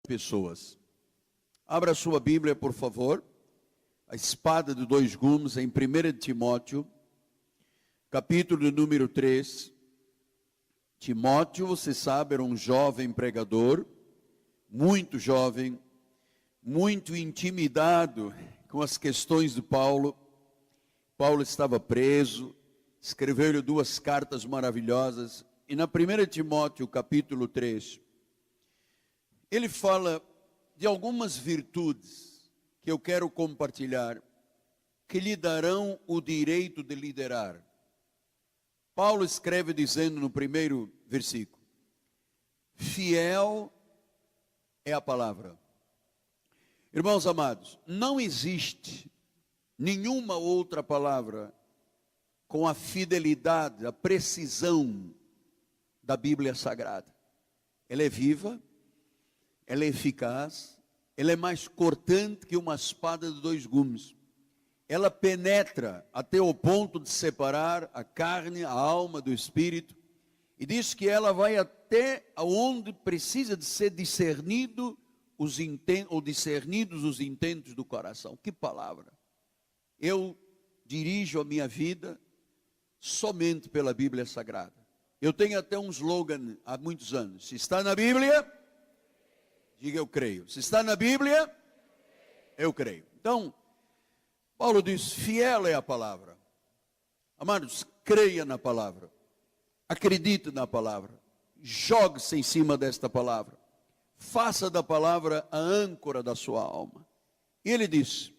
pessoas. Abra sua Bíblia, por favor. A espada de dois gumes em 1 Timóteo, capítulo número 3. Timóteo, você sabe, era um jovem pregador, muito jovem, muito intimidado com as questões de Paulo. Paulo estava preso, escreveu-lhe 2 cartas maravilhosas. E na 1 Timóteo, capítulo 3, ele fala de algumas virtudes que eu quero compartilhar, que lhe darão o direito de liderar. Paulo escreve dizendo no primeiro versículo: fiel é a palavra. Irmãos amados, não existe nenhuma outra palavra com a fidelidade, a precisão da Bíblia Sagrada. Ela é viva, ela é eficaz, ela é mais cortante que uma espada de 2 gumes. Ela penetra até o ponto de separar a carne, a alma do espírito, e diz que ela vai até onde precisa de ser discernidos os intentos do coração. Que palavra! Eu dirijo a minha vida somente pela Bíblia Sagrada. Eu tenho até um slogan há muitos anos: se está na Bíblia, diga eu creio. Se está na Bíblia, eu creio. Então, Paulo diz: fiel é a palavra. Amados, creia na palavra. Acredite na palavra. Jogue-se em cima desta palavra. Faça da palavra a âncora da sua alma. E ele diz: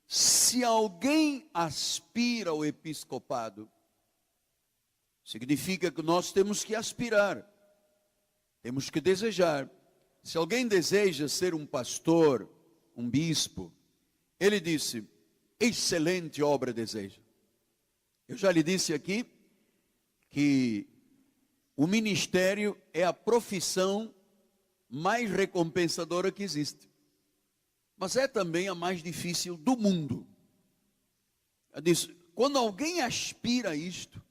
se alguém aspira ao episcopado, significa que nós temos que aspirar, temos que desejar. Se alguém deseja ser um pastor, um bispo, ele disse: excelente obra deseja. Eu já lhe disse aqui que o ministério é a profissão mais recompensadora que existe, mas é também a mais difícil do mundo. Eu disse, quando alguém aspira a isto,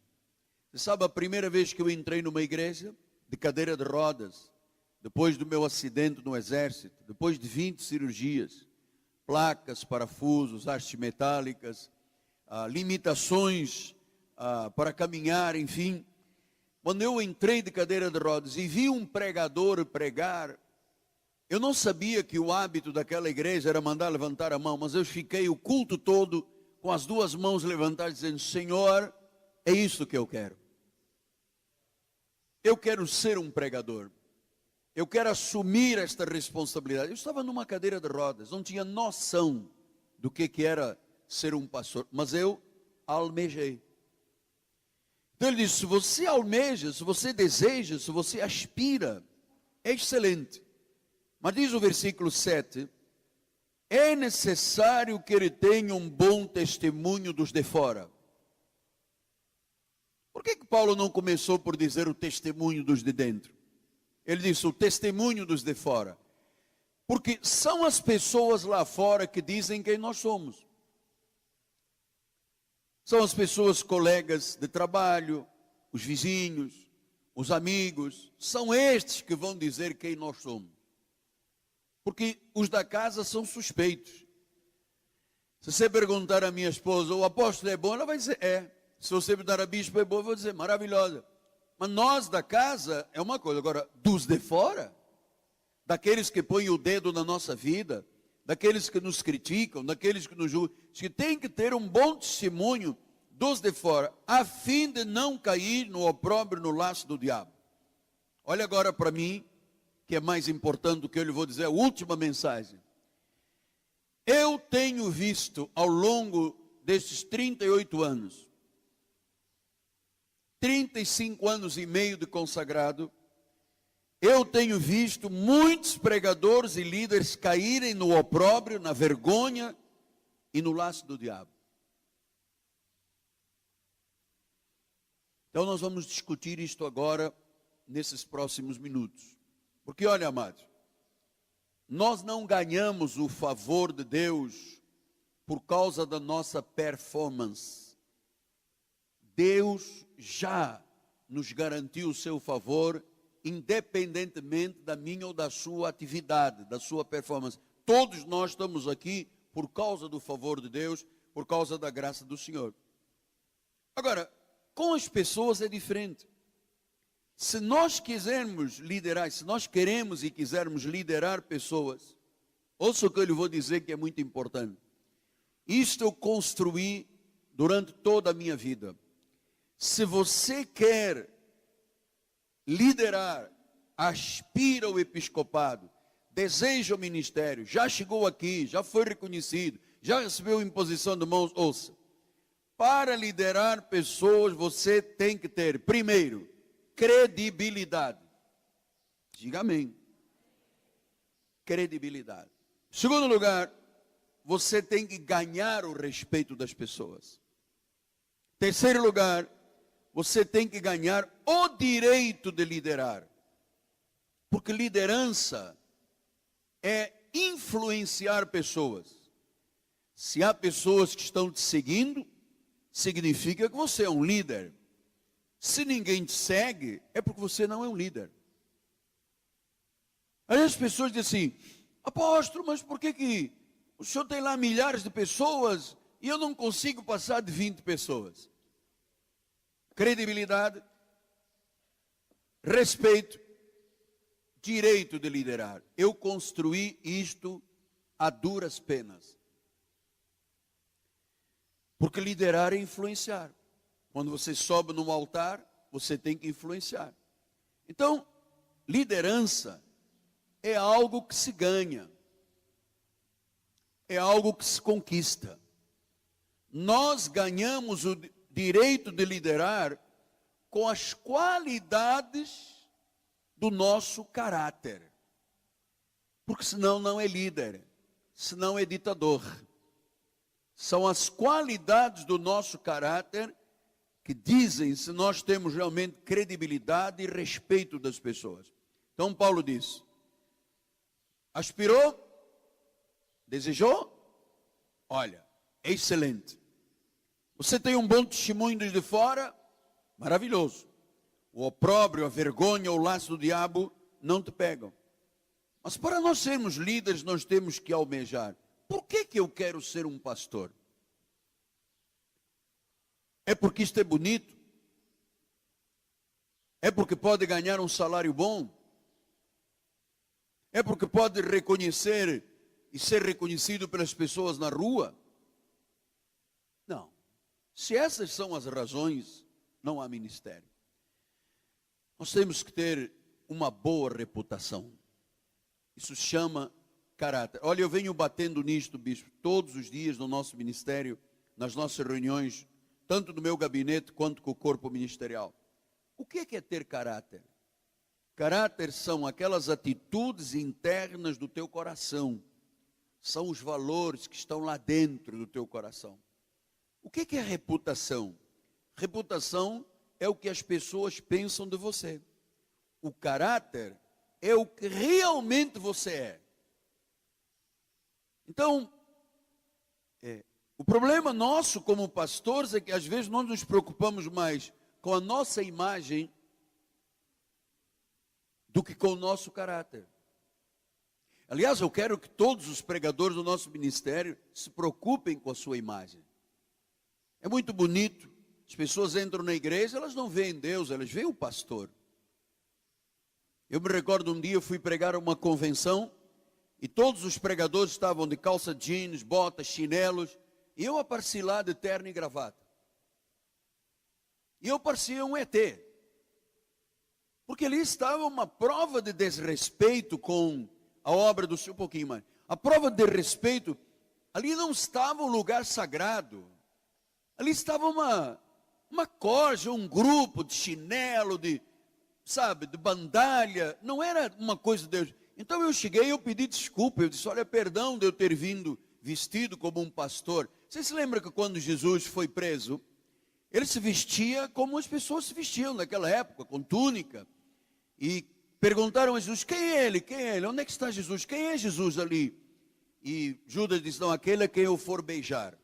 você sabe, a primeira vez que eu entrei numa igreja de cadeira de rodas, depois do meu acidente no exército, depois de 20 cirurgias, placas, parafusos, hastes metálicas, limitações para caminhar, enfim. Quando eu entrei de cadeira de rodas e vi um pregador pregar, eu não sabia que o hábito daquela igreja era mandar levantar a mão, mas eu fiquei o culto todo com as 2 mãos levantadas, dizendo: Senhor, é isso que eu quero. Eu quero ser um pregador. Eu quero assumir esta responsabilidade. Eu estava numa cadeira de rodas, não tinha noção do que era ser um pastor, mas eu almejei. Então ele disse: se você almeja, se você deseja, se você aspira, é excelente. Mas diz o versículo 7, é necessário que ele tenha um bom testemunho dos de fora. Por que Paulo não começou por dizer o testemunho dos de dentro? Ele disse o testemunho dos de fora. Porque são as pessoas lá fora que dizem quem nós somos. São as pessoas, colegas de trabalho, os vizinhos, os amigos. São estes que vão dizer quem nós somos. Porque os da casa são suspeitos. Se você perguntar à minha esposa, o apóstolo é bom? Ela vai dizer, é. Se você perguntar a bispo é bom, eu vou dizer, maravilhosa. Mas nós da casa é uma coisa. Agora, dos de fora, daqueles que põem o dedo na nossa vida, daqueles que nos criticam, daqueles que nos julgam, que tem que ter um bom testemunho dos de fora, a fim de não cair no opróbrio, no laço do diabo. Olha agora para mim, que é mais importante do que eu lhe vou dizer, a última mensagem. Eu tenho visto ao longo desses 38 anos, 35 anos e meio de consagrado, eu tenho visto muitos pregadores e líderes caírem no opróbrio, na vergonha e no laço do diabo. Então nós vamos discutir isto agora, nesses próximos minutos. Porque olha, amados, nós não ganhamos o favor de Deus por causa da nossa performance. Deus já nos garantiu o seu favor independentemente da minha ou da sua atividade, da sua performance. Todos nós estamos aqui por causa do favor de Deus, por causa da graça do Senhor. Agora, com as pessoas é diferente. Se nós quisermos liderar, se nós queremos e quisermos liderar pessoas, ouça o que eu lhe vou dizer que é muito importante. Isto eu construí durante toda a minha vida. Se você quer liderar, aspira ao episcopado, deseja o ministério, já chegou aqui, já foi reconhecido, já recebeu imposição de mãos, ouça. Para liderar pessoas, você tem que ter, primeiro, credibilidade. Diga amém. Credibilidade. Segundo lugar, você tem que ganhar o respeito das pessoas. Terceiro lugar, você tem que ganhar o direito de liderar. Porque liderança é influenciar pessoas. Se há pessoas que estão te seguindo, significa que você é um líder. Se ninguém te segue, é porque você não é um líder. Aí as pessoas dizem assim, apóstolo, mas por que o senhor tem lá milhares de pessoas e eu não consigo passar de 20 pessoas? Credibilidade, respeito, direito de liderar. Eu construí isto a duras penas. Porque liderar é influenciar. Quando você sobe num altar, você tem que influenciar. Então, liderança é algo que se ganha. É algo que se conquista. Nós ganhamos o direito de liderar com as qualidades do nosso caráter. Porque senão não é líder, senão é ditador. São as qualidades do nosso caráter que dizem se nós temos realmente credibilidade e respeito das pessoas. Então Paulo diz, aspirou, desejou, olha, é excelente. Você tem um bom testemunho desde fora, maravilhoso. O opróbrio, a vergonha, o laço do diabo não te pegam. Mas para nós sermos líderes, nós temos que almejar. Por que eu quero ser um pastor? É porque isto é bonito? É porque pode ganhar um salário bom? É porque pode reconhecer e ser reconhecido pelas pessoas na rua? Não. Se essas são as razões, não há ministério. Nós temos que ter uma boa reputação. Isso se chama caráter. Olha, eu venho batendo nisto, bispo, todos os dias no nosso ministério, nas nossas reuniões, tanto no meu gabinete quanto com o corpo ministerial. O que é ter caráter? Caráter são aquelas atitudes internas do teu coração. São os valores que estão lá dentro do teu coração. O que é reputação? Reputação é o que as pessoas pensam de você. O caráter é o que realmente você é. Então, o problema nosso como pastores é que às vezes nós nos preocupamos mais com a nossa imagem do que com o nosso caráter. Aliás, eu quero que todos os pregadores do nosso ministério se preocupem com a sua imagem. É muito bonito. As pessoas entram na igreja, elas não veem Deus, elas veem o pastor. Eu me recordo um dia, eu fui pregar uma convenção e todos os pregadores estavam de calça jeans, botas, chinelos, e eu apareci lá de terno e gravata. E eu parecia um ET. Porque ali estava uma prova de desrespeito com a obra do Senhor, um pouquinho mais. A prova de respeito, ali não estava um lugar sagrado. Ali estava uma corja, um grupo de chinelo, de bandalha. Não era uma coisa de Deus. Então eu cheguei, eu pedi desculpa, eu disse, olha, perdão de eu ter vindo vestido como um pastor. Você se lembra que quando Jesus foi preso, ele se vestia como as pessoas se vestiam naquela época, com túnica. E perguntaram a Jesus, quem é ele? Quem é ele? Onde é que está Jesus? Quem é Jesus ali? E Judas disse, não, aquele é quem eu for beijar.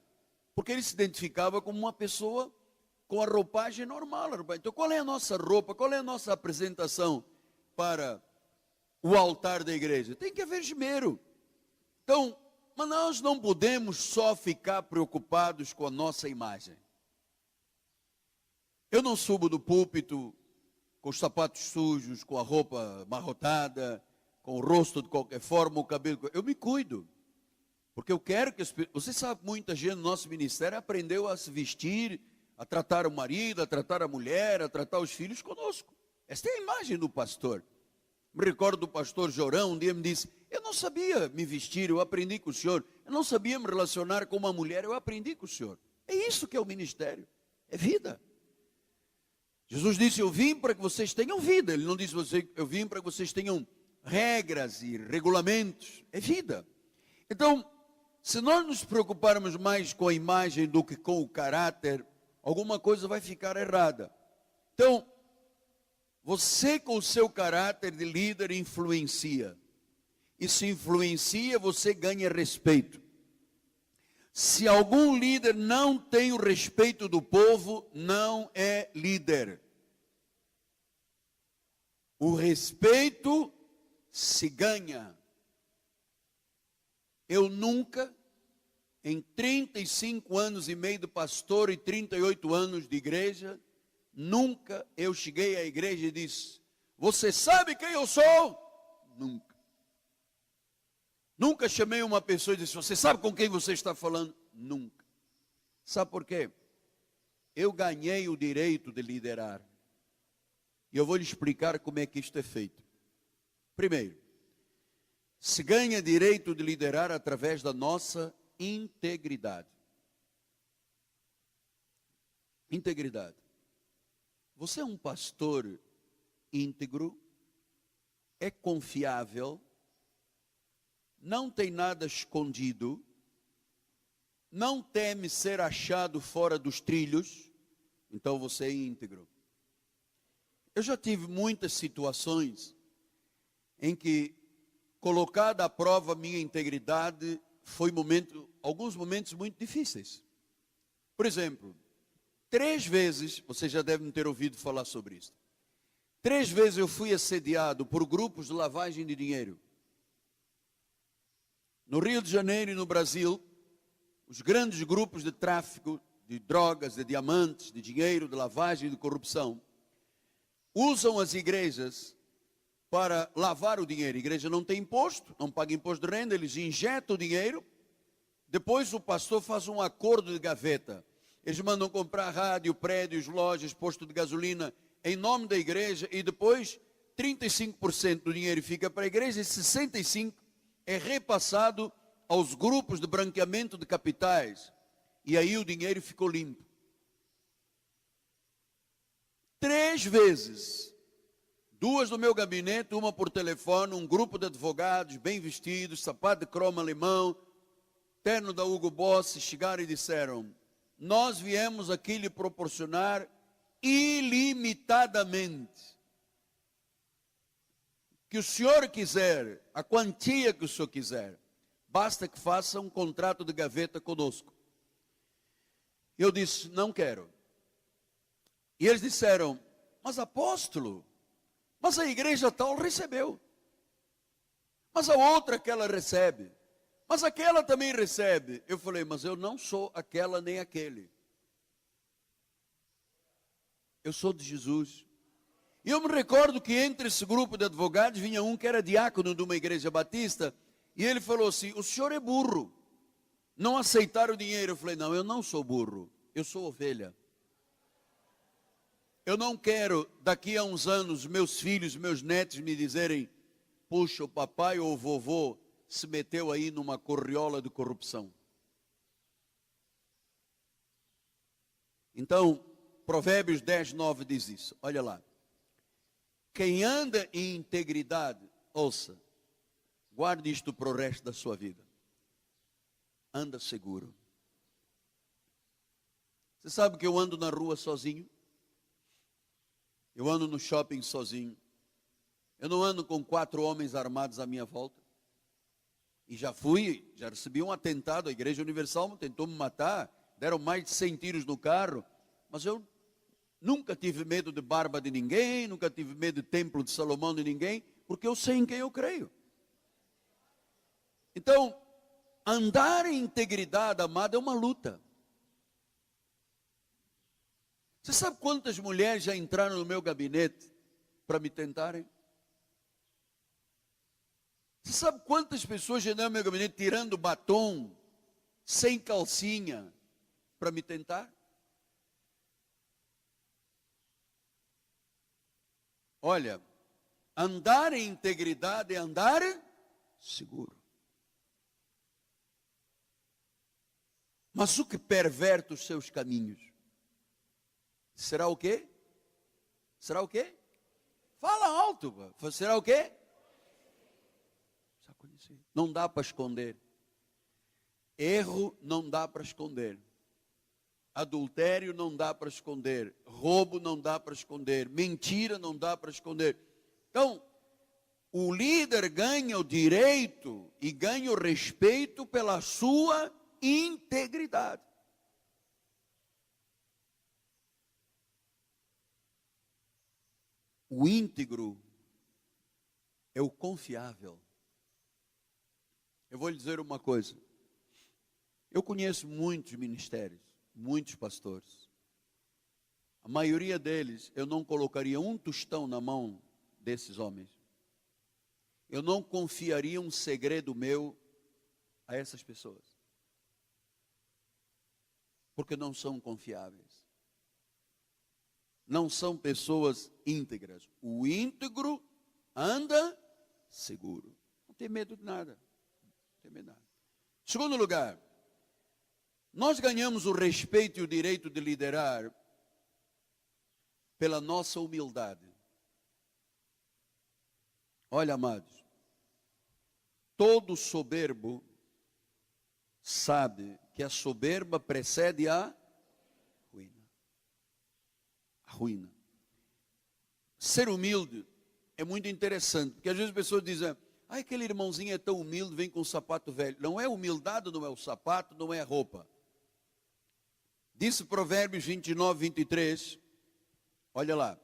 Porque ele se identificava como uma pessoa com a roupagem normal. Então qual é a nossa roupa? Qual é a nossa apresentação? para o altar da igreja. Tem que haver esmero. Então, mas nós não podemos só ficar preocupados com a nossa imagem. Eu não subo do púlpito com os sapatos sujos, com a roupa amarrotada, com o rosto de qualquer forma, o cabelo. Eu me cuido. Porque eu quero que você sabe, muita gente no nosso ministério aprendeu a se vestir, a tratar o marido, a tratar a mulher, a tratar os filhos conosco. Esta é a imagem do pastor. Me recordo do pastor Jorão, um dia me disse, eu não sabia me vestir, eu aprendi com o senhor. Eu não sabia me relacionar com uma mulher, eu aprendi com o senhor. É isso que é o ministério, é vida. Jesus disse, eu vim para que vocês tenham vida. Ele não disse, eu vim para que vocês tenham regras e regulamentos. É vida. Então, se nós nos preocuparmos mais com a imagem do que com o caráter, alguma coisa vai ficar errada. Então, você com o seu caráter de líder influencia. E se influencia, você ganha respeito. Se algum líder não tem o respeito do povo, não é líder. O respeito se ganha. Eu nunca, em 35 anos e meio de pastor e 38 anos de igreja, nunca eu cheguei à igreja e disse, você sabe quem eu sou? Nunca. Nunca chamei uma pessoa e disse, você sabe com quem você está falando? Nunca. Sabe por quê? Eu ganhei o direito de liderar. E eu vou lhe explicar como é que isto é feito. Primeiro, se ganha direito de liderar através da nossa integridade. Integridade. Você é um pastor íntegro, é confiável, não tem nada escondido, não teme ser achado fora dos trilhos, então você é íntegro. Eu já tive muitas situações em que, colocada à prova a minha integridade, foi alguns momentos muito difíceis. Por exemplo, 3 vezes, vocês já devem ter ouvido falar sobre isso. 3 vezes eu fui assediado por grupos de lavagem de dinheiro. No Rio de Janeiro e no Brasil, os grandes grupos de tráfico de drogas, de diamantes, de dinheiro, de lavagem, de corrupção, usam as igrejas para lavar o dinheiro. A igreja não tem imposto, não paga imposto de renda, eles injetam o dinheiro, depois o pastor faz um acordo de gaveta. Eles mandam comprar rádio, prédios, lojas, posto de gasolina, em nome da igreja, e depois 35% do dinheiro fica para a igreja e 65% é repassado aos grupos de branqueamento de capitais. E aí o dinheiro ficou limpo. 3 vezes, 2 no meu gabinete, uma por telefone, um grupo de advogados bem vestidos, sapato de cromo alemão, terno da Hugo Boss, chegaram e disseram, nós viemos aqui lhe proporcionar ilimitadamente. Que o senhor quiser, a quantia que o senhor quiser, basta que faça um contrato de gaveta conosco. Eu disse, não quero. E eles disseram, mas apóstolo, mas a igreja tal recebeu. Mas a outra que ela recebe. Mas aquela também recebe. Eu falei, mas eu não sou aquela nem aquele. Eu sou de Jesus. E eu me recordo que entre esse grupo de advogados vinha um que era diácono de uma igreja batista. E ele falou assim, o senhor é burro. Não aceitar o dinheiro. Eu falei, não, eu não sou burro. Eu sou ovelha. Eu não quero, daqui a uns anos, meus filhos, meus netos me dizerem, puxa, o papai ou o vovô se meteu aí numa corriola de corrupção. Então, Provérbios 10, 9 diz isso. Olha lá. Quem anda em integridade, ouça, guarde isto para o resto da sua vida. Anda seguro. Você sabe que eu ando na rua sozinho? Eu ando no shopping sozinho. Eu não ando com 4 homens armados à minha volta. E já recebi um atentado. A Igreja Universal tentou me matar. Deram mais de 100 tiros no carro. Mas eu Nunca tive medo de barba de ninguém, nunca tive medo de templo de Salomão de ninguém, porque eu sei em quem eu creio. Então, andar em integridade, amado, é uma luta. Você sabe quantas mulheres já entraram no meu gabinete para me tentarem? Você sabe quantas pessoas já entraram no meu gabinete tirando batom, sem calcinha, para me tentar? Olha, andar em integridade é andar seguro. Mas o que perverte os seus caminhos? Será o quê? Será o quê? Fala alto. Será o quê? Não dá para esconder. Erro não dá para esconder. Adultério não dá para esconder. Roubo não dá para esconder. Mentira não dá para esconder. Então, o líder ganha o direito e ganha o respeito pela sua integridade. O íntegro é o confiável. Eu vou lhe dizer uma coisa. Eu conheço muitos ministérios, muitos pastores. A maioria deles, eu não colocaria um tostão na mão desses homens. Eu não confiaria um segredo meu a essas pessoas. Porque não são confiáveis. Não são pessoas íntegras. O íntegro anda seguro. Não tem medo de nada. Não tem medo de nada. Segundo lugar, nós ganhamos o respeito e o direito de liderar pela nossa humildade. Olha, amados, todo soberbo sabe que a soberba precede a ruína. A ruína. Ser humilde é muito interessante, porque às vezes as pessoas dizem, aquele irmãozinho é tão humilde, vem com um sapato velho. Não é humildade, não é o sapato, não é a roupa. Disse Provérbios 29, 23, olha lá.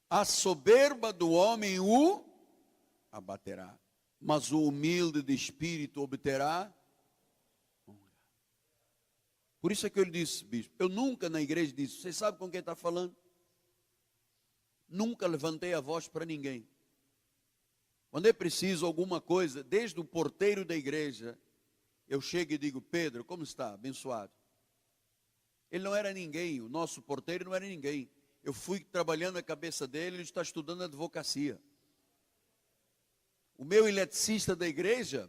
A soberba do homem o abaterá, mas o humilde de espírito obterá honra. Por isso é que eu lhe disse, bispo, eu nunca na igreja disse, você sabe com quem está falando? Nunca levantei a voz para ninguém. Quando é preciso alguma coisa, desde o porteiro da igreja, eu chego e digo, Pedro, como está? Abençoado. Ele não era ninguém, o nosso porteiro não era ninguém. Eu fui trabalhando na cabeça dele, ele está estudando advocacia. O meu eletricista da igreja,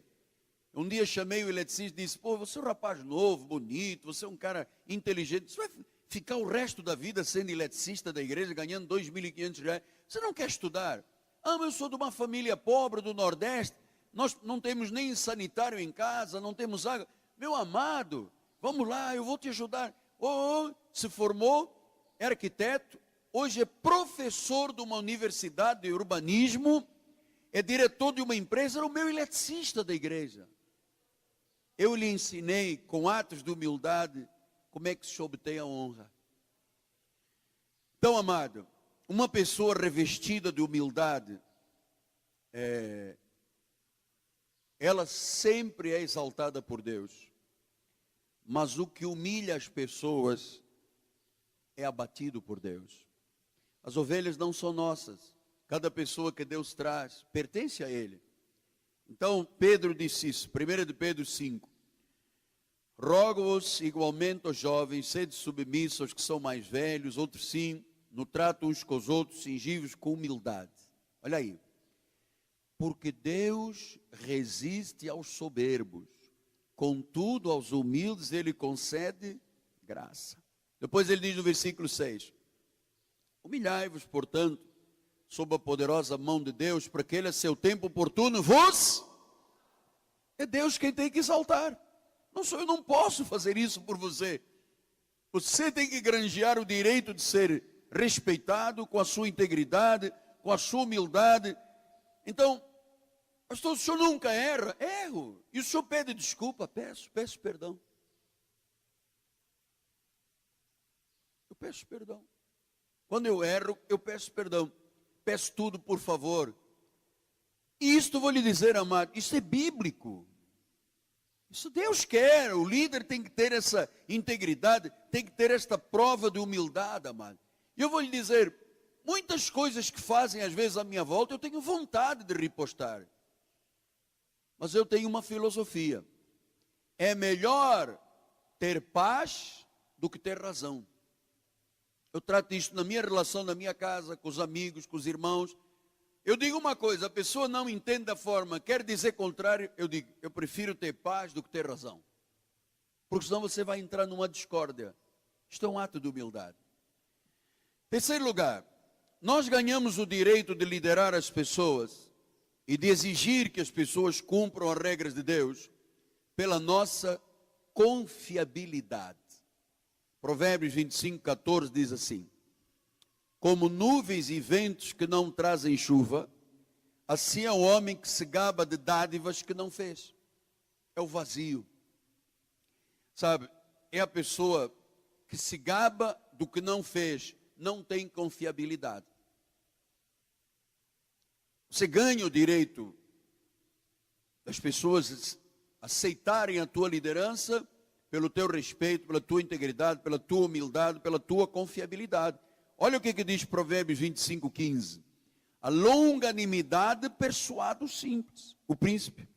um dia chamei o eletricista e disse, pô, você é um rapaz novo, bonito, você é um cara inteligente, você vai ficar o resto da vida sendo eletricista da igreja, ganhando R$2.500, você não quer estudar? Ah, mas eu sou de uma família pobre do Nordeste, nós não temos nem sanitário em casa, não temos água. Meu amado, vamos lá, eu vou te ajudar. Se formou, é arquiteto, hoje é professor de uma universidade de urbanismo, é diretor de uma empresa, era o meu eletricista da igreja. Eu lhe ensinei com atos de humildade como é que se obtém a honra. Então, amado, uma pessoa revestida de humildade, ela sempre é exaltada por Deus. Mas o que humilha as pessoas é abatido por Deus. As ovelhas não são nossas. Cada pessoa que Deus traz pertence a Ele. Então, Pedro disse isso, 1 de Pedro 5. Rogo-vos igualmente aos jovens, sede submissos aos que são mais velhos, outros sim, no trato uns com os outros, cingivos com humildade. Olha aí. Porque Deus resiste aos soberbos, contudo aos humildes Ele concede graça. Depois ele diz no versículo 6, humilhai-vos, portanto, sob a poderosa mão de Deus, para que Ele a seu tempo oportuno vos... É Deus quem tem que exaltar. Não sou eu, não posso fazer isso por você. Você tem que granjear o direito de ser respeitado com a sua integridade, com a sua humildade. Então, pastor, o senhor nunca erra? Erro. E o senhor pede desculpa? Peço perdão. Eu peço perdão. Quando eu erro, eu peço perdão. Peço tudo, por favor. E isto vou lhe dizer, amado, isso é bíblico. Isso Deus quer. O líder tem que ter essa integridade, tem que ter esta prova de humildade, amado. E eu vou lhe dizer, muitas coisas que fazem às vezes à minha volta, eu tenho vontade de repostar. Mas eu tenho uma filosofia. É melhor ter paz do que ter razão. Eu trato isto na minha relação, na minha casa, com os amigos, com os irmãos. Eu digo uma coisa, a pessoa não entende da forma, quer dizer contrário, eu digo, eu prefiro ter paz do que ter razão. Porque senão você vai entrar numa discórdia. Isto é um ato de humildade. Terceiro lugar, nós ganhamos o direito de liderar as pessoas e de exigir que as pessoas cumpram as regras de Deus pela nossa confiabilidade. Provérbios 25, 14 diz assim: como nuvens e ventos que não trazem chuva, assim é o homem que se gaba de dádivas que não fez. É o vazio. Sabe, é a pessoa que se gaba do que não fez, não tem confiabilidade. Você ganha o direito das pessoas aceitarem a tua liderança pelo teu respeito, pela tua integridade, pela tua humildade, pela tua confiabilidade. Olha o que diz Provérbios 25, 15. A longanimidade persuade o simples, o príncipe,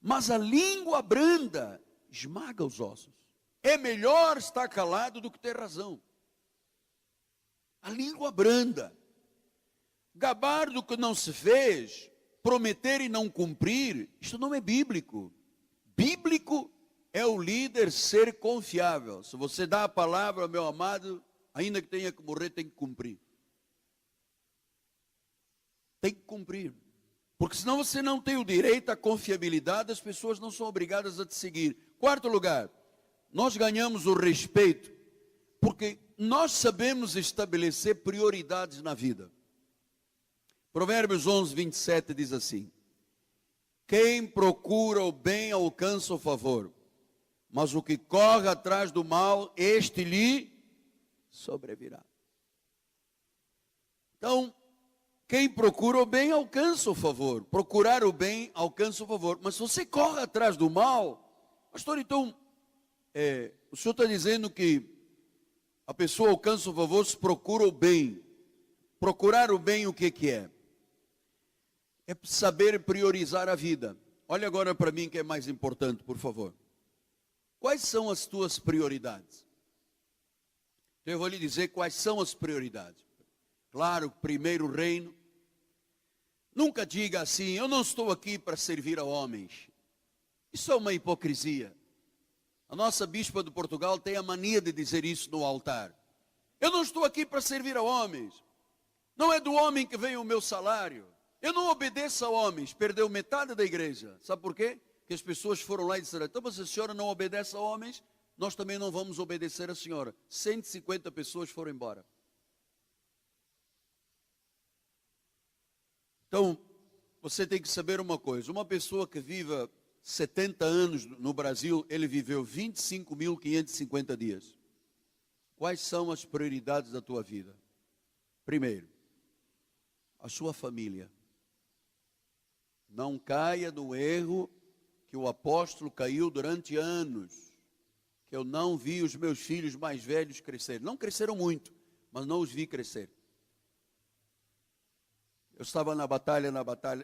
mas a língua branda esmaga os ossos. É melhor estar calado do que ter razão. A língua branda. Gabar do que não se fez, prometer e não cumprir, isto não é bíblico. Bíblico é o líder ser confiável. Se você dá a palavra, meu amado, ainda que tenha que morrer, tem que cumprir. Tem que cumprir. Porque senão você não tem o direito à confiabilidade, as pessoas não são obrigadas a te seguir. Quarto lugar, nós ganhamos o respeito, porque nós sabemos estabelecer prioridades na vida. Provérbios 11, 27 diz assim: quem procura o bem alcança o favor, mas o que corre atrás do mal, este lhe sobrevirá. Então, quem procura o bem alcança o favor. Procurar o bem alcança o favor. Mas se você corre atrás do mal, pastor, então, o senhor está dizendo que a pessoa alcança o favor se procura o bem. Procurar o bem, o que é? É saber priorizar a vida. Olha agora para mim que é mais importante, por favor. Quais são as tuas prioridades? Eu vou lhe dizer quais são as prioridades. Claro, primeiro o reino. Nunca diga assim, eu não estou aqui para servir a homens. Isso é uma hipocrisia. A nossa bispa de Portugal tem a mania de dizer isso no altar. Eu não estou aqui para servir a homens. Não é do homem que vem o meu salário. Eu não obedeço a homens. Perdeu metade da igreja. Sabe por quê? Que as pessoas foram lá e disseram, então, mas se a senhora não obedece a homens, nós também não vamos obedecer a senhora. 150 pessoas foram embora. Então, você tem que saber uma coisa. Uma pessoa que viva 70 anos no Brasil, ele viveu 25.550 dias. Quais são as prioridades da tua vida? Primeiro, a sua família. Não caia no erro que o apóstolo caiu durante anos. Que eu não vi os meus filhos mais velhos crescer. Não cresceram muito, mas não os vi crescer. Eu estava na batalha,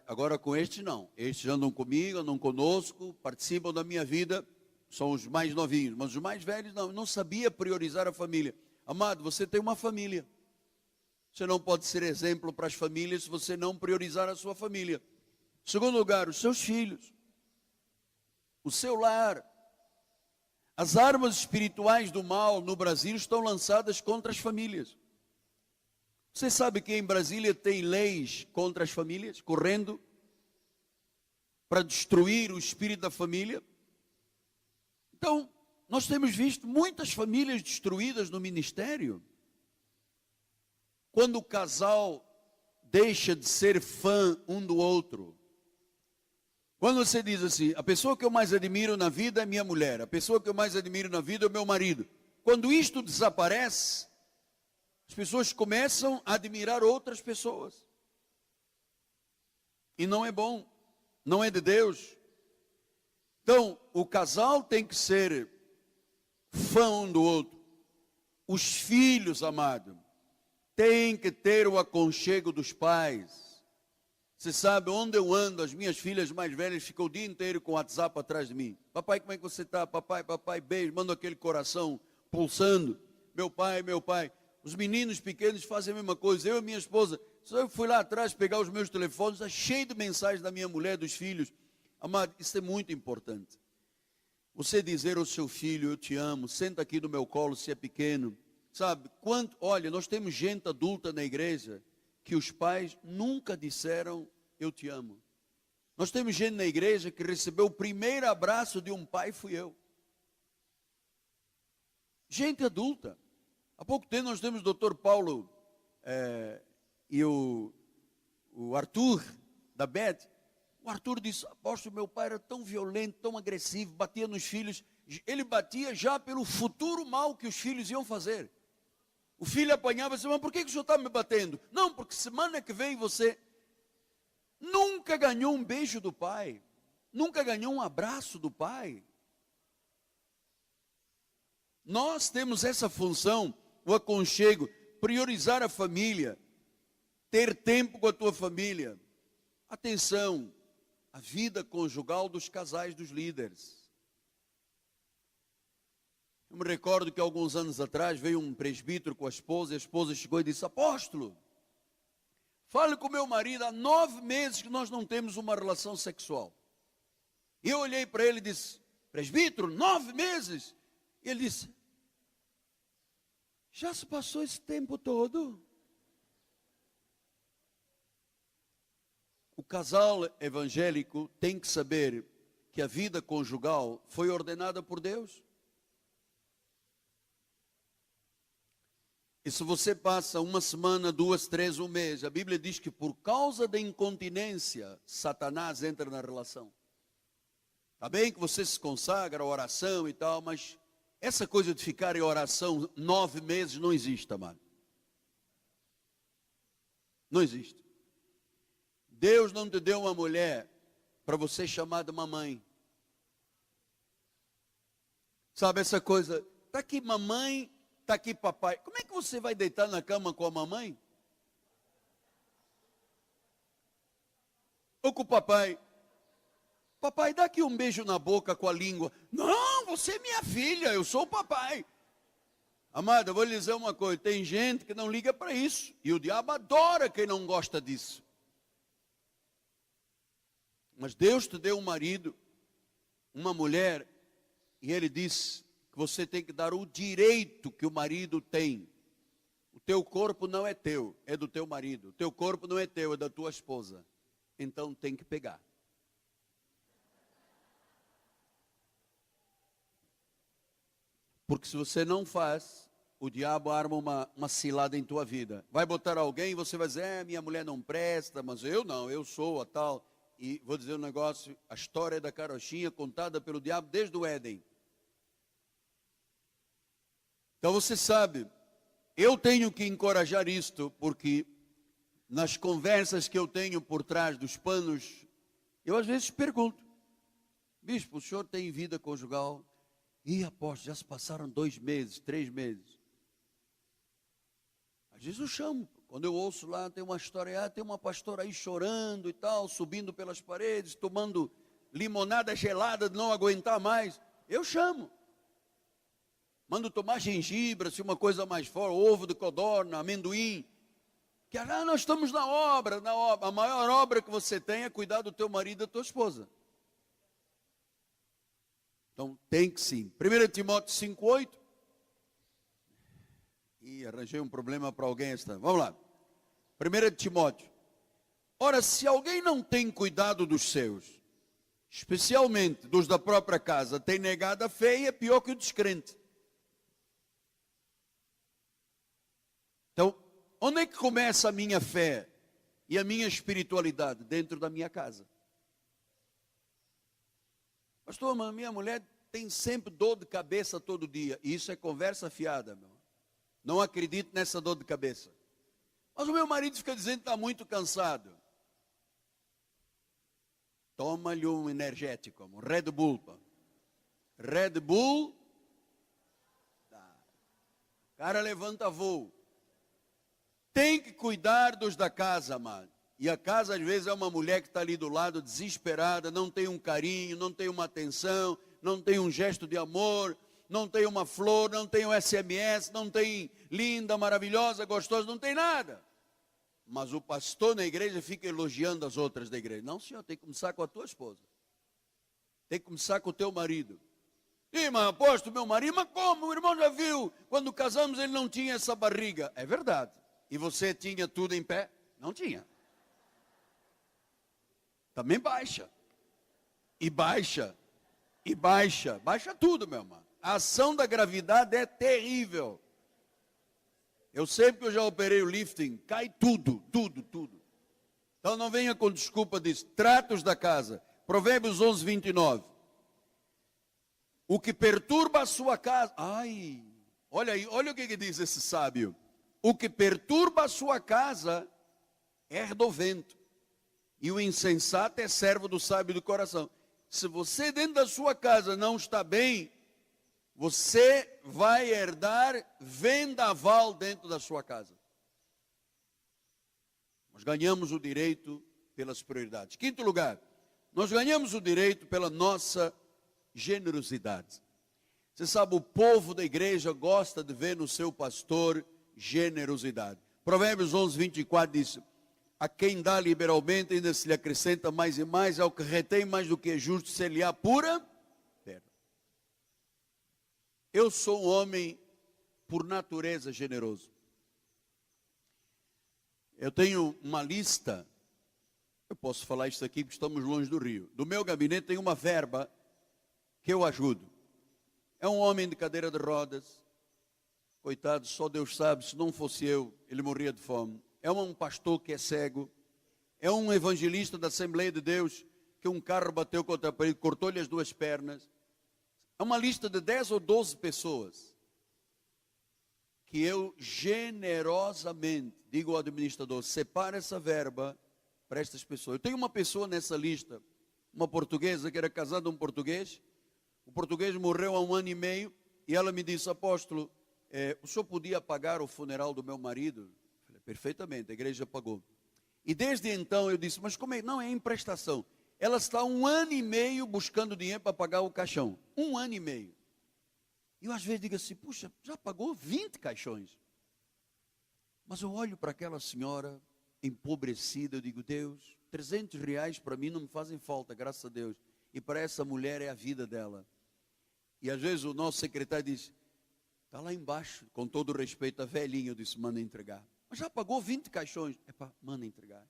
agora com estes não. Estes andam comigo, andam conosco, participam da minha vida, são os mais novinhos. Mas os mais velhos não sabia priorizar a família. Amado, você tem uma família. Você não pode ser exemplo para as famílias se você não priorizar a sua família. Segundo lugar, os seus filhos. O seu lar. As armas espirituais do mal no Brasil estão lançadas contra as famílias. Você sabe que em Brasília tem leis contra as famílias, correndo, para destruir o espírito da família? Então, nós temos visto muitas famílias destruídas no ministério. Quando o casal deixa de ser fã um do outro. Quando você diz assim, a pessoa que eu mais admiro na vida é minha mulher, a pessoa que eu mais admiro na vida é o meu marido. Quando isto desaparece, As pessoas começam a admirar outras pessoas. E não é bom, não é de Deus. Então, o casal tem que ser fã um do outro. Os filhos, amado, têm que ter o aconchego dos pais. Você sabe, onde eu ando, as minhas filhas mais velhas ficam o dia inteiro com o WhatsApp atrás de mim. Papai, como é que você está? Papai, beijo, manda aquele coração pulsando. Meu pai. Os meninos pequenos fazem a mesma coisa. Eu e minha esposa, só eu fui lá atrás pegar os meus telefones, está cheio de mensagens da minha mulher, dos filhos. Amado, isso é muito importante. Você dizer ao seu filho, eu te amo, senta aqui no meu colo se é pequeno. Sabe, olha, nós temos gente adulta na igreja que os pais nunca disseram, eu te amo. Nós temos gente na igreja que recebeu o primeiro abraço de um pai, fui eu. Gente adulta. Há pouco tempo nós temos o doutor Paulo e o Arthur, da Beth. O Arthur disse, apóstolo, meu pai era tão violento, tão agressivo, batia nos filhos. Ele batia já pelo futuro mal que os filhos iam fazer. O filho apanhava e disse, mas por que o senhor está me batendo? Não, porque semana que vem você nunca ganhou um beijo do pai. Nunca ganhou um abraço do pai. Nós temos essa função, o aconchego, priorizar a família, ter tempo com a tua família. Atenção, a vida conjugal dos casais dos líderes. Eu me recordo que alguns anos atrás veio um presbítero com a esposa chegou e disse, apóstolo, fale com meu marido, há 9 meses que nós não temos uma relação sexual. E eu olhei para ele e disse, presbítero, 9 meses? E ele disse, já se passou esse tempo todo? O casal evangélico tem que saber que a vida conjugal foi ordenada por Deus. E se você passa uma semana, 2, 3, um mês, a Bíblia diz que por causa da incontinência, Satanás entra na relação. Está bem que você se consagra à oração e tal, mas essa coisa de ficar em oração 9 meses não existe, amado. Não existe. Deus não te deu uma mulher para você chamar de mamãe. Sabe essa coisa? Está aqui mamãe, está aqui papai. Como é que você vai deitar na cama com a mamãe? Ou com o papai? Papai, dá aqui um beijo na boca com a língua. Não, você é minha filha, eu sou o papai. Amada, eu vou lhe dizer uma coisa, tem gente que não liga para isso. E o diabo adora quem não gosta disso. Mas Deus te deu um marido, uma mulher, e Ele disse que você tem que dar o direito que o marido tem. O teu corpo não é teu, é do teu marido. O teu corpo não é teu, é da tua esposa. Então tem que pegar. Porque se você não faz, o diabo arma uma cilada em tua vida. Vai botar alguém e você vai dizer, minha mulher não presta, mas eu não, eu sou a tal. E vou dizer um negócio, a história da carochinha contada pelo diabo desde o Éden. Então você sabe, eu tenho que encorajar isto, porque nas conversas que eu tenho por trás dos panos, eu às vezes pergunto, bispo, o senhor tem vida conjugal? Ih, apóstolo, já se passaram 2 meses, 3 meses. Às vezes eu chamo, quando eu ouço lá, tem uma história, tem uma pastora aí chorando e tal, subindo pelas paredes, tomando limonada gelada de não aguentar mais. Eu chamo. Mando tomar gengibre, assim, uma coisa mais forte, ovo de codorna, amendoim. Que nós estamos na obra. A maior obra que você tem é cuidar do teu marido e da tua esposa. Então tem que sim. 1 Timóteo 5,8. E arranjei um problema para alguém esta. Vamos lá. 1 Timóteo. Ora, se alguém não tem cuidado dos seus, especialmente dos da própria casa, tem negado a fé e é pior que o descrente. Então, onde é que começa a minha fé e a minha espiritualidade? Dentro da minha casa. Pastor, mas minha mulher tem sempre dor de cabeça todo dia. E isso é conversa fiada, meu. Não acredito nessa dor de cabeça. Mas o meu marido fica dizendo que está muito cansado. Toma-lhe um energético, um Red Bull. Pô. Red Bull. Tá. O cara levanta voo. Tem que cuidar dos da casa, amado. E a casa, às vezes, é uma mulher que está ali do lado, desesperada, não tem um carinho, não tem uma atenção, não tem um gesto de amor, não tem uma flor, não tem um SMS, não tem linda, maravilhosa, gostosa, não tem nada. Mas o pastor na igreja fica elogiando as outras da igreja. Não, senhor, tem que começar com a tua esposa. Tem que começar com o teu marido. Ih, mas apóstolo, meu marido, mas como? O irmão já viu, quando casamos ele não tinha essa barriga. É verdade. E você tinha tudo em pé? Não tinha. Também baixa. E baixa. E baixa. Baixa tudo, meu irmão. A ação da gravidade é terrível. Eu sempre que eu já operei o lifting, cai tudo. Então não venha com desculpa disso. Tratos da casa. Provérbios 11, 29. O que perturba a sua casa. Ai, olha aí, olha o que diz esse sábio. O que perturba a sua casa herda o vento. E o insensato é servo do sábio do coração. Se você dentro da sua casa não está bem, você vai herdar vendaval dentro da sua casa. Nós ganhamos o direito pelas prioridades. Quinto lugar, nós ganhamos o direito pela nossa generosidade. Você sabe, o povo da igreja gosta de ver no seu pastor generosidade. Provérbios 11, 24 diz: a quem dá liberalmente ainda se lhe acrescenta mais e mais, ao que retém mais do que é justo, se lhe há pura perda. Eu sou um homem, por natureza, generoso. Eu tenho uma lista, eu posso falar isso aqui porque estamos longe do Rio. Do meu gabinete tem uma verba que eu ajudo. É um homem de cadeira de rodas. Coitado, só Deus sabe, se não fosse eu, ele morria de fome. É um pastor que é cego. É um evangelista da Assembleia de Deus que um carro bateu contra a parede, cortou-lhe as duas pernas. É uma lista de 10 ou 12 pessoas que eu generosamente digo ao administrador: separa essa verba para estas pessoas. Eu tenho uma pessoa nessa lista, uma portuguesa que era casada com um português. O português morreu há 1 ano e meio e ela me disse: apóstolo, o senhor podia pagar o funeral do meu marido? Eu falei: perfeitamente, a igreja pagou. E desde então eu disse: mas como é? Não, é emprestação. Ela está 1 ano e meio buscando dinheiro para pagar o caixão. 1 ano e meio. E eu às vezes digo assim: puxa, já pagou 20 caixões. Mas eu olho para aquela senhora empobrecida, eu digo: Deus, R$300 para mim não me fazem falta, graças a Deus. E para essa mulher é a vida dela. E às vezes o nosso secretário diz: está lá embaixo, com todo o respeito, a velhinha. Eu disse: manda entregar. Mas já pagou 20 caixões. Manda entregar.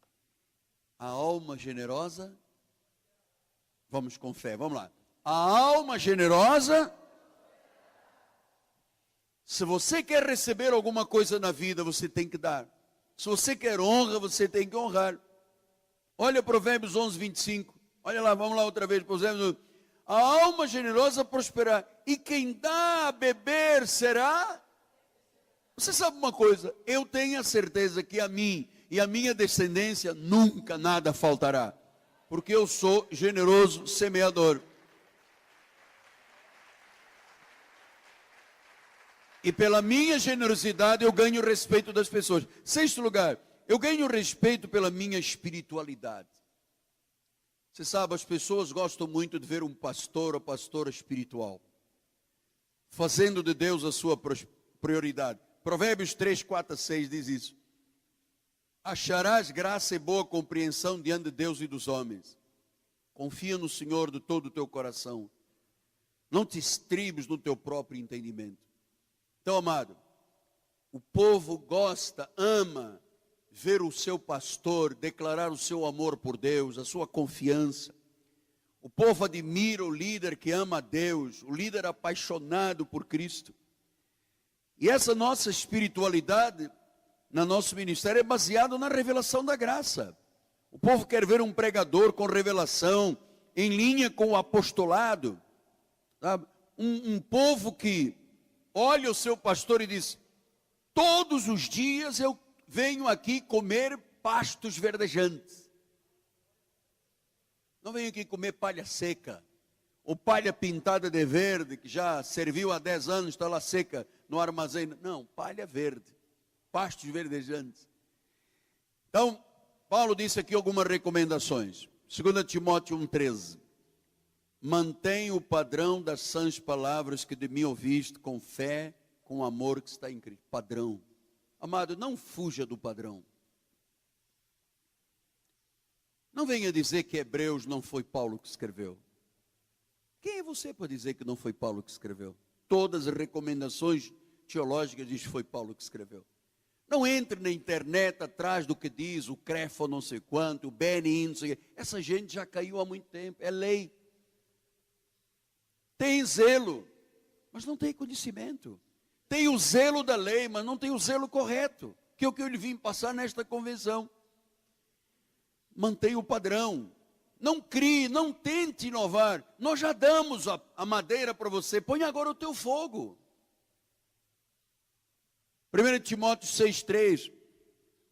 A alma generosa, vamos com fé, vamos lá. A alma generosa, se você quer receber alguma coisa na vida, você tem que dar. Se você quer honra, você tem que honrar. Olha Provérbios 11, 25. Olha lá, vamos lá outra vez. Provérbios. A alma generosa prosperará, e quem dá a beber será. Você sabe uma coisa? Eu tenho a certeza que a mim e a minha descendência nunca nada faltará. Porque eu sou generoso semeador. E pela minha generosidade eu ganho o respeito das pessoas. Sexto lugar, eu ganho respeito pela minha espiritualidade. Você sabe, as pessoas gostam muito de ver um pastor ou pastora espiritual, fazendo de Deus a sua prioridade. Provérbios 3, 4, 6 diz isso. Acharás graça e boa compreensão diante de Deus e dos homens. Confia no Senhor de todo o teu coração. Não te estribes no teu próprio entendimento. Então, amado, o povo gosta, ama ver o seu pastor declarar o seu amor por Deus, a sua confiança. O povo admira o líder que ama a Deus, o líder apaixonado por Cristo. E essa nossa espiritualidade, no nosso ministério, é baseada na revelação da graça. O povo quer ver um pregador com revelação, em linha com o apostolado. Sabe? Um povo que olha o seu pastor e diz: todos os dias eu venho aqui comer pastos verdejantes. Não venho aqui comer palha seca, ou palha pintada de verde, que já serviu há 10 anos, está lá seca no armazém. Não, palha verde, pastos verdejantes. Então, Paulo disse aqui algumas recomendações. 2 Timóteo 1,13. Mantém o padrão das sãs palavras que de mim ouviste, com fé, com amor que está em Cristo. Padrão. Amado, não fuja do padrão. Não venha dizer que Hebreus não foi Paulo que escreveu. Quem é você para dizer que não foi Paulo que escreveu? Todas as recomendações teológicas diz que foi Paulo que escreveu. Não entre na internet atrás do que diz o Crefo não sei quanto, o Benny, não sei. Essa gente já caiu há muito tempo, é lei. Tem zelo, mas não tem conhecimento. Tem o zelo da lei, mas não tem o zelo correto, que é o que eu lhe vim passar nesta convenção. Mantenha o padrão. Não crie, não tente inovar. Nós já damos a madeira para você. Põe agora o teu fogo. 1 Timóteo 6,3.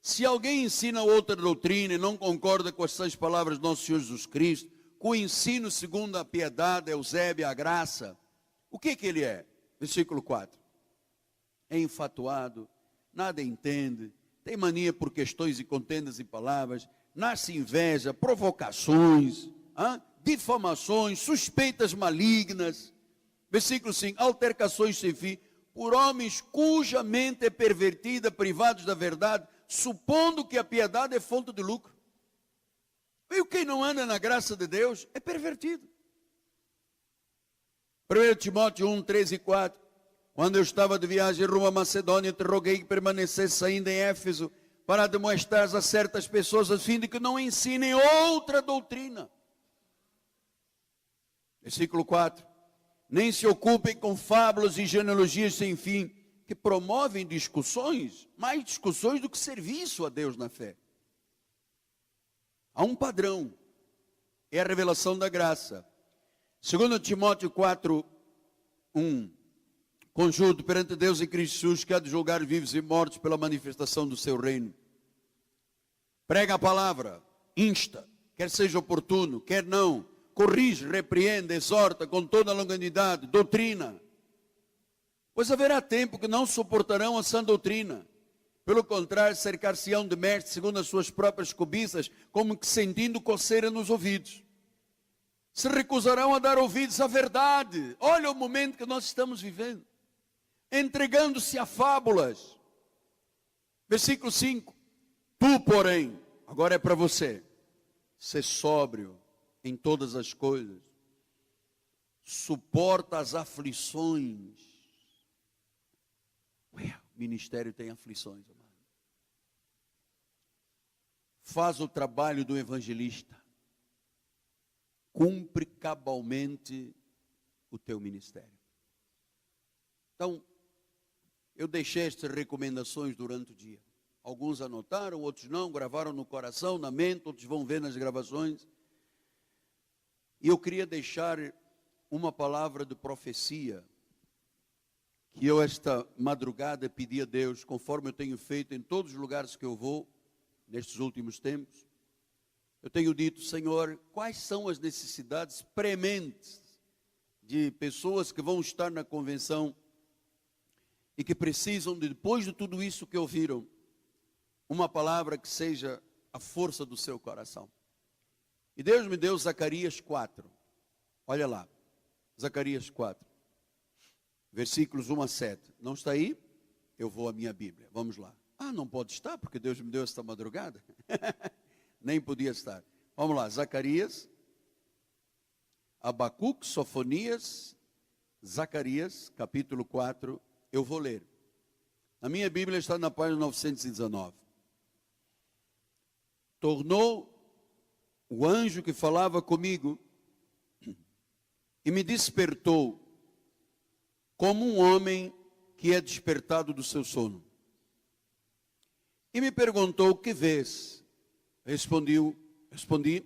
Se alguém ensina outra doutrina e não concorda com as sãs palavras do nosso Senhor Jesus Cristo, com o ensino segundo a piedade, a Eusébia, a graça, o que ele é? Versículo 4. É enfatuado, nada entende, tem mania por questões e contendas e palavras, nasce inveja, provocações, difamações, suspeitas malignas. Versículo 5, altercações sem fim, por homens cuja mente é pervertida, privados da verdade, supondo que a piedade é fonte de lucro. E quem não anda na graça de Deus é pervertido. 1 Timóteo 1, 3 e 4. Quando eu estava de viagem rumo à Macedônia, te roguei que permanecesse ainda em Éfeso, para demonstrar a certas pessoas, a fim de que não ensinem outra doutrina. Versículo 4. Nem se ocupem com fábulas e genealogias sem fim, que promovem discussões, mais discussões do que serviço a Deus na fé. Há um padrão, é a revelação da graça. 2 Timóteo 4, 1. Conjunto perante Deus e Cristo Jesus, que há de julgar vivos e mortos pela manifestação do seu reino. Prega a palavra, insta, quer seja oportuno, quer não, corrige, repreende, exorta com toda a longanimidade, doutrina. Pois haverá tempo que não suportarão a sã doutrina. Pelo contrário, cercar-se-ão de mestres segundo as suas próprias cobiças, como que sentindo coceira nos ouvidos. Se recusarão a dar ouvidos à verdade. Olha o momento que nós estamos vivendo. Entregando-se a fábulas. Versículo 5. Tu, porém, agora é para você, ser sóbrio em todas as coisas. Suporta as aflições. O ministério tem aflições, amado. Faz o trabalho do evangelista. Cumpre cabalmente o teu ministério. Então, eu deixei estas recomendações durante o dia. Alguns anotaram, outros não, gravaram no coração, na mente, outros vão ver nas gravações. E eu queria deixar uma palavra de profecia, que eu esta madrugada pedi a Deus, conforme eu tenho feito em todos os lugares que eu vou, nestes últimos tempos. Eu tenho dito, Senhor, quais são as necessidades prementes de pessoas que vão estar na convenção e que precisam, depois de tudo isso que ouviram, uma palavra que seja a força do seu coração. E Deus me deu Zacarias 4. Olha lá, Zacarias 4, versículos 1 a 7. Não está aí? Eu vou à minha Bíblia. Vamos lá. Ah, não pode estar, porque Deus me deu esta madrugada. Nem podia estar. Vamos lá, Zacarias, Abacuque, Sofonias, Zacarias, capítulo 4. Eu vou ler. A minha Bíblia está na página 919. Tornou o anjo que falava comigo e me despertou como um homem que é despertado do seu sono. E me perguntou, o que vês? Respondi,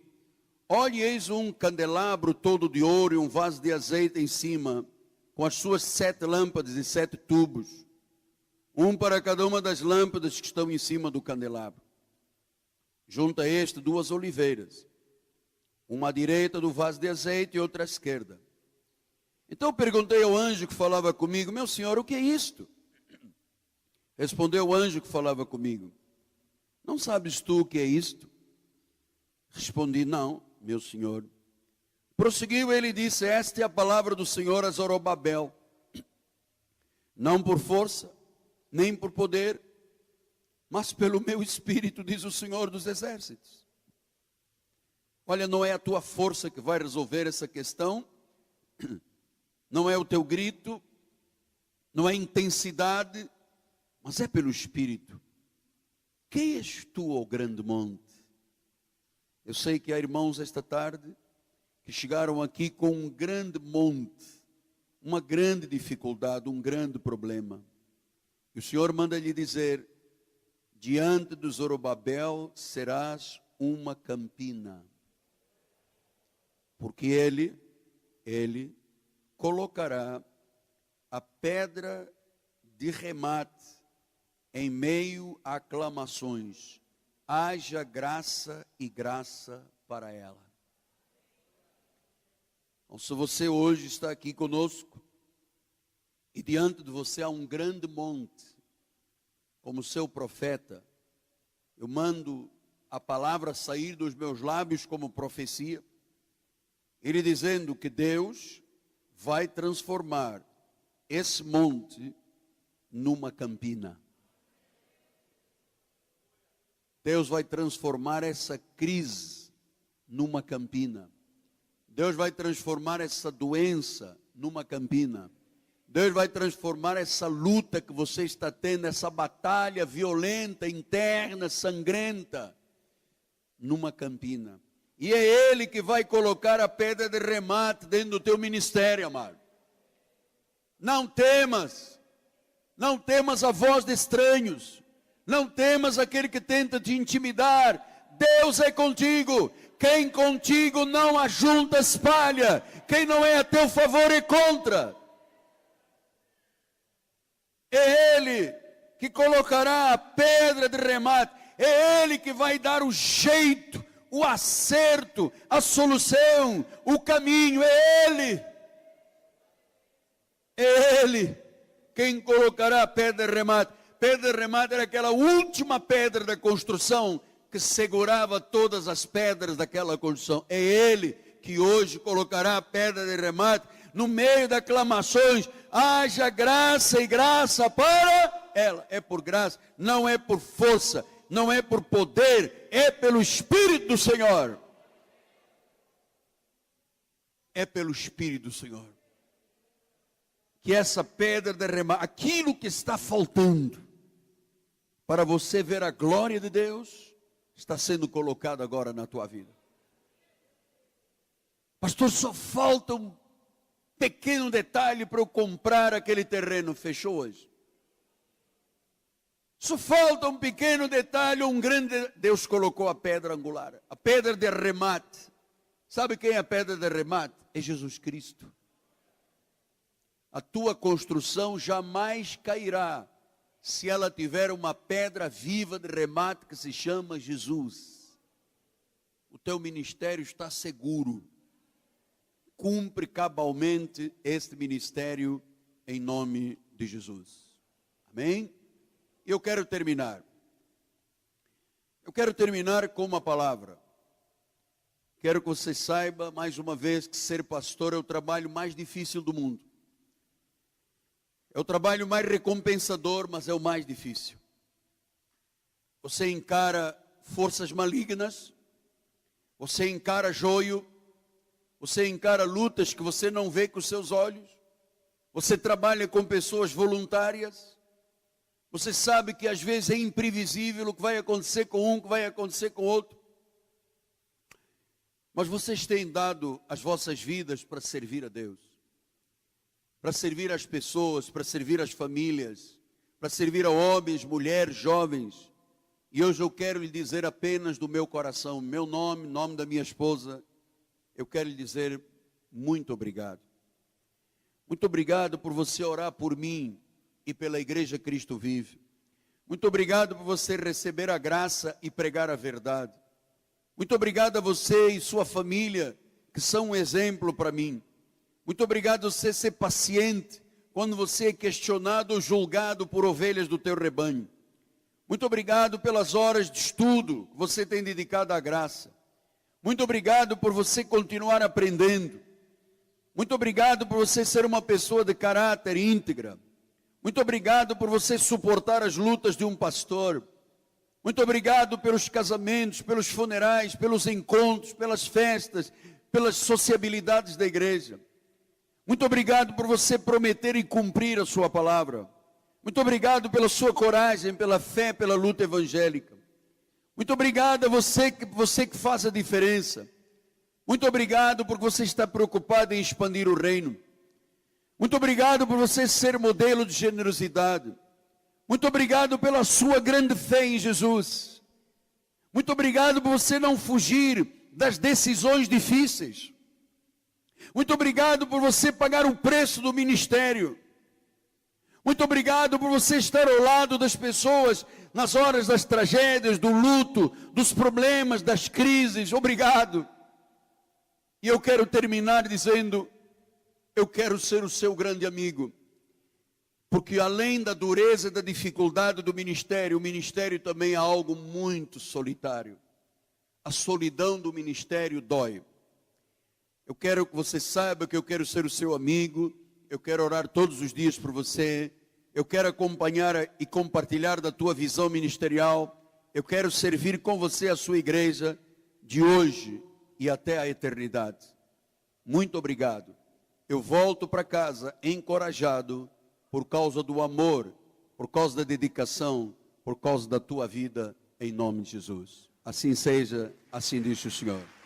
olhe, eis um candelabro todo de ouro e um vaso de azeite em cima, com as suas 7 lâmpadas e 7 tubos. um para cada uma das lâmpadas que estão em cima do candelabro. Junto a este, 2 oliveiras, uma à direita do vaso de azeite e outra à esquerda. Então perguntei ao anjo que falava comigo: meu senhor, o que é isto? Respondeu o anjo que falava comigo: não sabes tu o que é isto? Respondi: não, meu senhor. Prosseguiu ele e disse: esta é a palavra do Senhor a Zorobabel. Não por força, nem por poder, mas pelo meu espírito, diz o Senhor dos Exércitos. Olha, não é a tua força que vai resolver essa questão, não é o teu grito, não é a intensidade, mas é pelo Espírito. Quem és tu, ó grande monte? Eu sei que há irmãos esta tarde que chegaram aqui com um grande monte, uma grande dificuldade, um grande problema. E o Senhor manda-lhe dizer: diante do Zorobabel serás uma campina. Porque ele colocará a pedra de remate em meio a aclamações. Haja graça e graça para ela. Então, se você hoje está aqui conosco e diante de você há um grande monte, como seu profeta, eu mando a palavra sair dos meus lábios como profecia, ele dizendo que Deus vai transformar esse monte numa campina. Deus vai transformar essa crise numa campina. Deus vai transformar essa doença numa campina. Deus vai transformar essa luta que você está tendo, essa batalha violenta, interna, sangrenta, numa campina. E é Ele que vai colocar a pedra de remate dentro do teu ministério, amado. Não temas a voz de estranhos, não temas aquele que tenta te intimidar. Deus é contigo. Quem contigo não ajunta espalha, quem não é a teu favor é contra. É Ele que colocará a pedra de remate, é Ele que vai dar o jeito, o acerto, a solução, o caminho, é Ele. É Ele quem colocará a pedra de remate. Pedra de remate era aquela última pedra da construção que segurava todas as pedras daquela construção. É Ele que hoje colocará a pedra de remate no meio das aclamações. Haja graça e graça para ela. É por graça, não é por força, não é por poder, é pelo Espírito do Senhor. É pelo Espírito do Senhor. Que essa pedra de remate, aquilo que está faltando para você ver a glória de Deus, está sendo colocado agora na tua vida. Pastor, só falta um pequeno detalhe para eu comprar aquele terreno. Fechou hoje. Só falta um pequeno detalhe, um grande... Deus colocou a pedra angular, a pedra de remate. Sabe quem é a pedra de remate? É Jesus Cristo. A tua construção jamais cairá se ela tiver uma pedra viva de remate que se chama Jesus. O teu ministério está seguro. Cumpre cabalmente este ministério em nome de Jesus. Amém? Eu quero terminar. Eu quero terminar com uma palavra. Quero que você saiba, mais uma vez, que ser pastor é o trabalho mais difícil do mundo. É o trabalho mais recompensador, mas é o mais difícil. Você encara forças malignas, você encara joio, você encara lutas que você não vê com os seus olhos, você trabalha com pessoas voluntárias, você sabe que às vezes é imprevisível o que vai acontecer com um, o que vai acontecer com outro. Mas vocês têm dado as vossas vidas para servir a Deus, para servir as pessoas, para servir as famílias, para servir a homens, mulheres, jovens. E hoje eu quero lhe dizer apenas do meu coração, meu nome, nome da minha esposa, eu quero lhe dizer muito obrigado. Muito obrigado por você orar por mim e pela Igreja Cristo Vive. Muito obrigado por você receber a graça e pregar a verdade. Muito obrigado a você e sua família, que são um exemplo para mim. Muito obrigado a você ser paciente quando você é questionado ou julgado por ovelhas do teu rebanho. Muito obrigado pelas horas de estudo que você tem dedicado à graça. Muito obrigado por você continuar aprendendo. Muito obrigado por você ser uma pessoa de caráter íntegra. Muito obrigado por você suportar as lutas de um pastor. Muito obrigado pelos casamentos, pelos funerais, pelos encontros, pelas festas, pelas sociabilidades da igreja. Muito obrigado por você prometer e cumprir a sua palavra. Muito obrigado pela sua coragem, pela fé, pela luta evangélica. Muito obrigado a você que faz a diferença. Muito obrigado porque você está preocupado em expandir o reino. Muito obrigado por você ser modelo de generosidade. Muito obrigado pela sua grande fé em Jesus. Muito obrigado por você não fugir das decisões difíceis. Muito obrigado por você pagar o preço do ministério. Muito obrigado por você estar ao lado das pessoas nas horas das tragédias, do luto, dos problemas, das crises. Obrigado. E eu quero terminar dizendo, eu quero ser o seu grande amigo. Porque além da dureza e da dificuldade do ministério, o ministério também é algo muito solitário. A solidão do ministério dói. Eu quero que você saiba que eu quero ser o seu amigo. Eu quero orar todos os dias por você. Eu quero acompanhar e compartilhar da tua visão ministerial. Eu quero servir com você a sua igreja de hoje e até a eternidade. Muito obrigado. Eu volto para casa encorajado por causa do amor, por causa da dedicação, por causa da tua vida, em nome de Jesus. Assim seja, assim diz o Senhor.